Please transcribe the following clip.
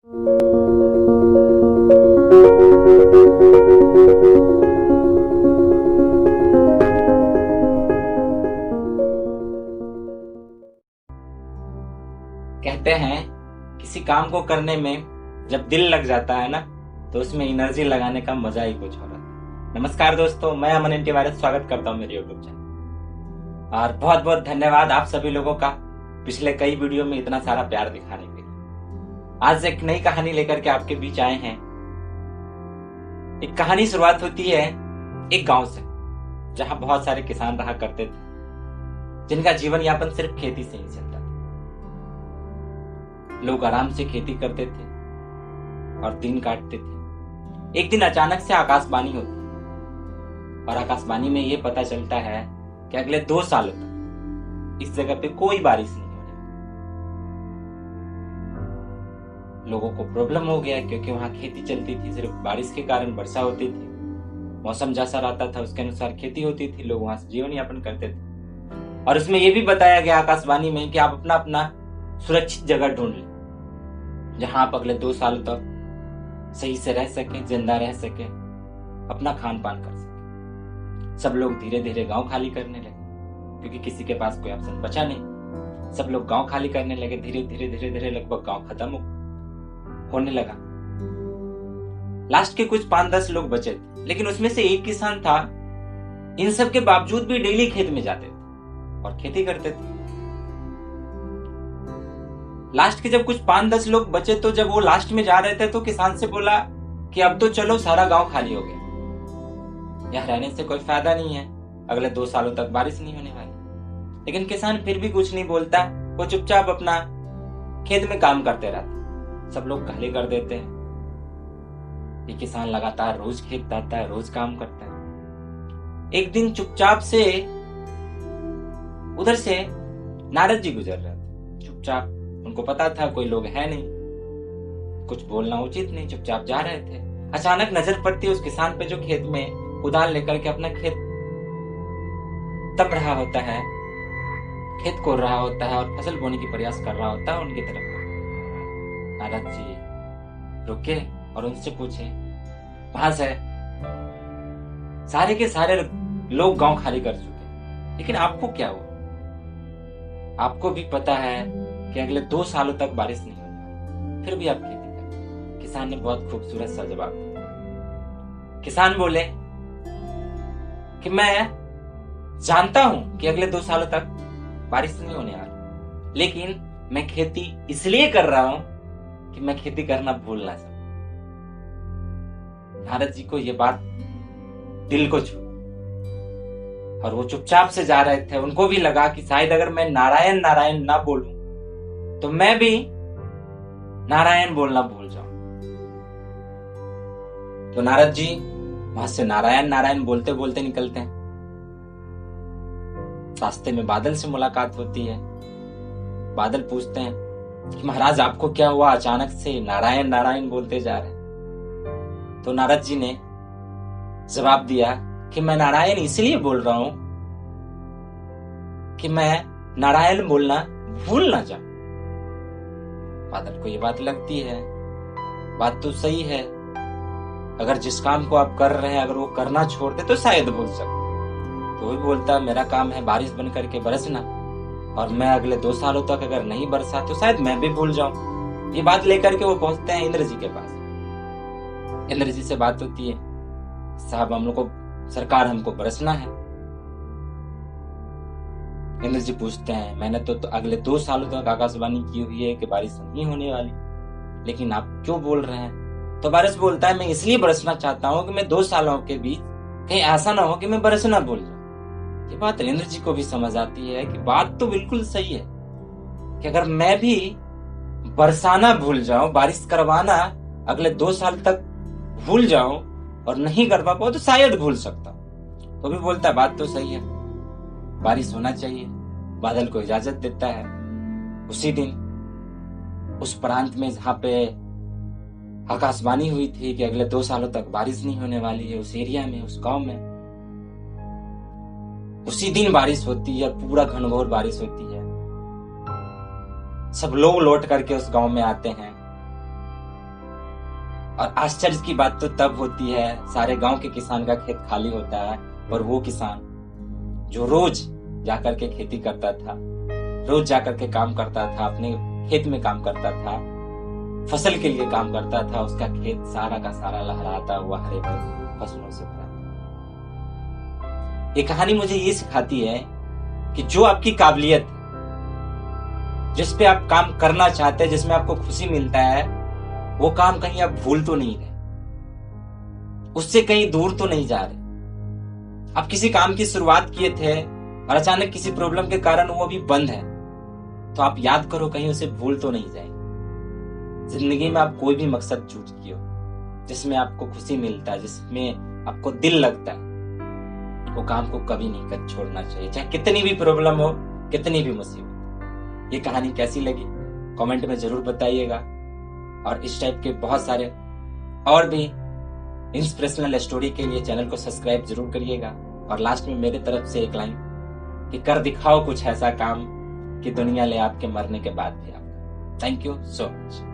कहते हैं किसी काम को करने में जब दिल लग जाता है ना, तो उसमें एनर्जी लगाने का मजा ही कुछ और है। नमस्कार दोस्तों, मैं अमन एंटीवायरस स्वागत करता हूं मेरे यूट्यूब चैनल। और बहुत बहुत धन्यवाद आप सभी लोगों का पिछले कई वीडियो में इतना सारा प्यार दिखाने के लिए। आज एक नई कहानी लेकर के आपके बीच आए हैं। एक कहानी शुरुआत होती है एक गांव से, जहां बहुत सारे किसान रहा करते थे, जिनका जीवन यापन सिर्फ खेती से ही चलता था। लोग आराम से खेती करते थे और दिन काटते थे। एक दिन अचानक से आकाशवाणी होती है और आकाशवाणी में यह पता चलता है कि अगले 2 सालों तक इस जगह पे कोई बारिश नहीं होने वाली। लोगों को प्रॉब्लम हो गया क्योंकि वहां खेती चलती थी, सिर्फ बारिश के कारण वर्षा होती थी, मौसम जैसा रहता था उसके अनुसार खेती होती थी, लोग वहां से जीवन यापन करते थे। और उसमें यह भी बताया गया आकाशवाणी में कि आप अपना अपना सुरक्षित जगह ढूंढ लें, जहां आप अगले 2 सालों तक सही से रह सके, जिंदा रह सके, अपना खान पान कर सके। सब लोग धीरे धीरे गांव खाली करने लगे क्योंकि किसी के पास कोई ऑप्शन बचा नहीं। सब लोग गांव खाली करने लगे। धीरे धीरे धीरे धीरे लगभग गांव खत्म होने लगा। लास्ट के कुछ 5-10 लोग बचे थे, लेकिन उसमें से एक किसान था। इन सब के बावजूद भी डेली खेत में जाते थे और खेती करते थे। लास्ट के जब कुछ 5-10 लोग बचे, तो जब वो लास्ट में जा रहे थे तो किसान से बोला कि अब तो चलो, सारा गांव खाली हो गया, यहाँ रहने से कोई फायदा नहीं है, अगले 2 सालों तक बारिश नहीं होने वाली। लेकिन किसान फिर भी कुछ नहीं बोलता, वो चुपचाप अपना खेत में काम करते रहता। सब लोग खाली कर देते हैं। ये किसान लगातार रोज खेत जाता है, रोज काम करता है। एक दिन चुपचाप से उधर से नारद जी गुजर रहे थे। चुपचाप, उनको पता था कोई लोग है नहीं, कुछ बोलना उचित नहीं, चुपचाप जा रहे थे। अचानक नजर पड़ती है उस किसान पे जो खेत में कुदाल लेकर के अपना खेत तम रहा होता है, खेत कोड़ रहा होता है और फसल बोने की प्रयास कर रहा होता है उनकी तरफ। नारद जी रुके और उनसे पूछे, वहां से सारे के सारे लोग गांव खाली कर चुके, लेकिन आपको क्या हुआ? आपको भी पता है कि अगले 2 सालों तक बारिश नहीं होने वाली, फिर भी आप खेती करें। किसान ने बहुत खूबसूरत सा जवाब दिया। किसान बोले कि मैं जानता हूं कि अगले 2 सालों तक बारिश नहीं होने वाली, लेकिन मैं खेती इसलिए कर रहा हूं कि मैं खेती करना भूल ना सकूं। नारद जी को यह बात दिल को छू और वो चुपचाप से जा रहे थे। उनको भी लगा कि शायद अगर मैं नारायण नारायण ना बोलूं तो मैं भी नारायण बोलना भूल जाऊं। तो नारद जी वहां से नारायण नारायण बोलते बोलते निकलते हैं। रास्ते में बादल से मुलाकात होती है। बादल पूछते हैं कि महाराज आपको क्या हुआ, अचानक से नारायण नारायण बोलते जा रहे हैं? तो नारद जी ने जवाब दिया कि मैं नारायण इसलिए बोल रहा हूं कि मैं नारायण बोलना भूल ना जाऊं। बादल को ये बात लगती है, बात तो सही है। अगर जिस काम को आप कर रहे हैं अगर वो करना छोड़ दे तो शायद भूल सकते। तो वो बोलता है मेरा काम है बारिश बन करके बरसना, और मैं अगले 2 सालों तक अगर नहीं बरसा तो शायद मैं भी भूल जाऊं। ये बात लेकर के वो पहुंचते हैं इंद्र जी के पास। इंद्र जी से बात होती है, साहब हम लोग को, सरकार हमको बरसना है। इंद्र जी पूछते हैं मैंने तो अगले 2 सालों तक आकाशवाणी की हुई है कि बारिश नहीं होने वाली, लेकिन आप क्यों बोल रहे हैं? तो बारिश बोलता है मैं इसलिए बरसना चाहता हूं कि मैं 2 सालों के बीच कहीं ऐसा ना हो कि मैं बरसना भूल जाऊं। ये बात इंद्र जी को भी समझ आती है कि बात तो बिल्कुल सही है कि अगर मैं भी बरसाना भूल जाऊं, बारिश करवाना अगले 2 साल तक भूल जाऊं और नहीं करवा पाऊं तो शायद भूल सकता। तो भी बोलता है बात तो सही है, बारिश होना चाहिए। बादल को इजाजत देता है। उसी दिन उस प्रांत में जहां पे आकाशवाणी हुई थी कि अगले 2 सालों तक बारिश नहीं होने वाली है, उस एरिया में, उस गांव में उसी दिन बारिश होती है, पूरा घनघोर बारिश होती है। सब लोग लौट करके उस गांव में आते हैं। और आश्चर्य की बात तो तब होती है, सारे गांव के किसान का खेत खाली होता है और वो किसान जो रोज जाकर के खेती करता था, रोज जाकर के काम करता था, अपने खेत में काम करता था, फसल के लिए काम करता था, उसका खेत सारा का सारा लहराता हुआ हरे भरे फसलों से भरा। ये कहानी मुझे ये सिखाती है कि जो आपकी काबिलियत है, जिस पे आप काम करना चाहते हैं, जिसमें आपको खुशी मिलता है, वो काम कहीं आप भूल तो नहीं रहे, उससे कहीं दूर तो नहीं जा रहे। आप किसी काम की शुरुआत किए थे और अचानक किसी प्रॉब्लम के कारण वो अभी बंद है, तो आप याद करो कहीं उसे भूल तो नहीं जाए। जिंदगी में आप कोई भी मकसद चूज किए हो, जिसमें आपको खुशी मिलता है, जिसमें आपको दिल लगता है, वो काम को कभी नहीं कर छोड़ना चाहिए, चाहे कितनी भी प्रॉब्लम हो, कितनी भी मुसीबत। ये कहानी कैसी लगी कमेंट में जरूर बताइएगा, और इस टाइप के बहुत सारे और भी इंस्पिरेशनल स्टोरी के लिए चैनल को सब्सक्राइब जरूर करिएगा। और लास्ट में मेरे तरफ से एक लाइन कि कर दिखाओ कुछ ऐसा काम कि दुनिया ले आपके मरने के बाद भी आपका। Thank you so much.